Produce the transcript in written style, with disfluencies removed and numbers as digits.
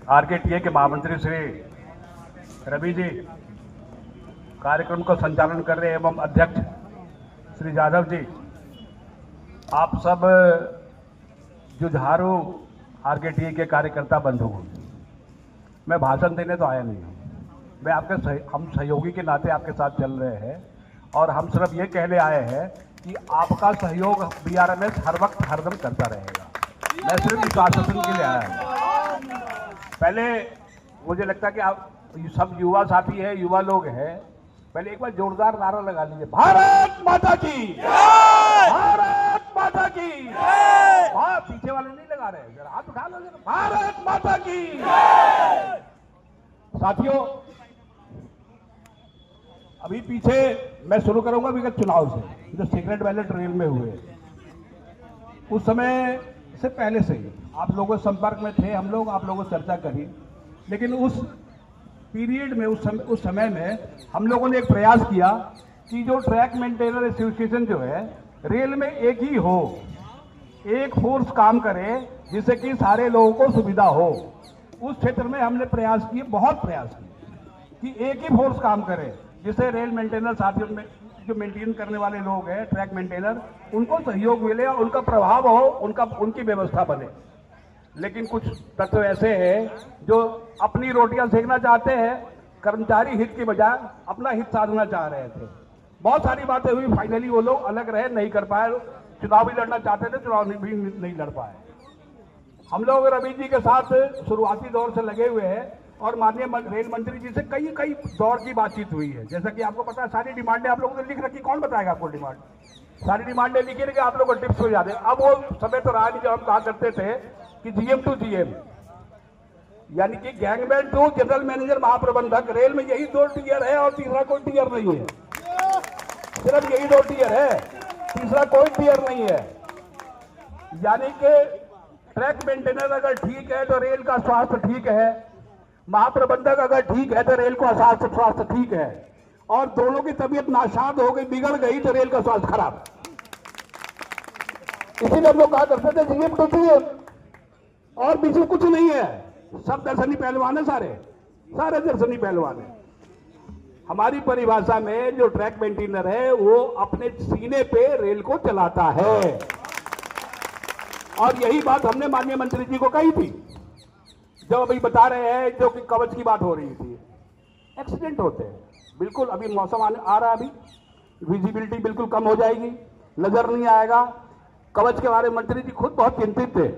आरकेटीए के महामंत्री श्री रवि जी, कार्यक्रम को संचालन कर रहे एवं अध्यक्ष श्री यादव जी, आप सब जुझारू आरकेटीए के कार्यकर्ता बंधुओं, मैं भाषण देने तो आया नहीं हूँ। मैं हम सहयोगी के नाते आपके साथ चल रहे हैं और हम सिर्फ ये कहने आए हैं कि आपका सहयोग बीआरएमएस हर वक्त हरदम करता रहेगा। मैं सिर्फ इस आश्वासन के लिए आया हूँ। पहले मुझे लगता है कि आप सब युवा साथी हैं, युवा लोग हैं, पहले एक बार जोरदार नारा लगा लीजिए, भारत माता की, भारत माता की। वहां पीछे वाले नहीं लगा रहे, जरा हाथ उठा लो, भारत माता की। साथियों, अभी पीछे मैं शुरू करूंगा विगत चुनाव से, जो सीक्रेट बैलेट रेल में हुए, उस समय से पहले से ही आप लोगों के संपर्क में थे हम लोग, आप लोगों से चर्चा करी, लेकिन उस पीरियड में, उस समय में हम लोगों ने एक प्रयास किया कि जो ट्रैक मेंटेनर एसोसिएशन जो है रेल में एक ही हो, एक फोर्स काम करे जिससे कि सारे लोगों को सुविधा हो। उस क्षेत्र में हमने प्रयास किए, बहुत प्रयास किए कि एक ही फोर्स काम करे जिससे रेल मेंटेनर साथियों में जो मेंटेन करने वाले लोग हैं, ट्रैक मेंटेनर, उनको सहयोग मिले और उनका प्रभाव हो, उनकी व्यवस्था बने। लेकिन कुछ तत्व ऐसे हैं जो अपनी रोटियां सेकना चाहते हैं, कर्मचारी हित की बजाय अपना हित साधना चाह रहे थे। बहुत सारी बातें हुई, फाइनली वो लोग अलग रहे, नहीं कर पाए, चुनाव भी लड़ना चाहते थे, चुनाव भी नहीं लड़ पाए। हम लोग रवि जी के साथ शुरुआती दौर से लगे हुए हैं और माननीय रेल मंत्री जी से कई दौर की बातचीत हुई है। जैसा कि आपको पता है, सारी डिमांडें आप लोगों ने लिख रखी, कौन बताएगा आपको डिमांड? सारी डिमांडें लिखी रखी, आप लोगों को टिप्स हो जाते। अब वो समय तो रहा नहीं जब हम कहा करते थे कि जीएम टू जीएम, यानी कि गैंगमैन टू जनरल मैनेजर महाप्रबंधक, रेल में यही 2 टियर है और तीसरा कोई टियर नहीं है। सिर्फ यही 2 टियर है, तीसरा कोई टियर नहीं है। यानी कि ट्रैक मेंटेनर अगर ठीक है तो रेल का स्वास्थ्य ठीक है, महाप्रबंधक अगर ठीक है तो रेल का स्वास्थ्य ठीक है, और दोनों की तबीयत नाशाद हो गई, बिगड़ गई तो रेल का स्वास्थ्य खराब। इसीलिए हम लोग कहा करते थे जीएम टू जीएम, और बीच में कुछ नहीं है, सब दर्शनी पहलवान है, सारे दर्शनी पहलवान है। हमारी परिभाषा में जो ट्रैक मेंटेनर है वो अपने सीने पे रेल को चलाता है, और यही बात हमने माननीय मंत्री जी को कही थी जब अभी बता रहे हैं, जो कि कवच की बात हो रही थी। एक्सीडेंट होते हैं, बिल्कुल अभी मौसम आ रहा है, अभी विजिबिलिटी बिल्कुल कम हो जाएगी, नजर नहीं आएगा। कवच के बारे में मंत्री जी खुद बहुत चिंतित थे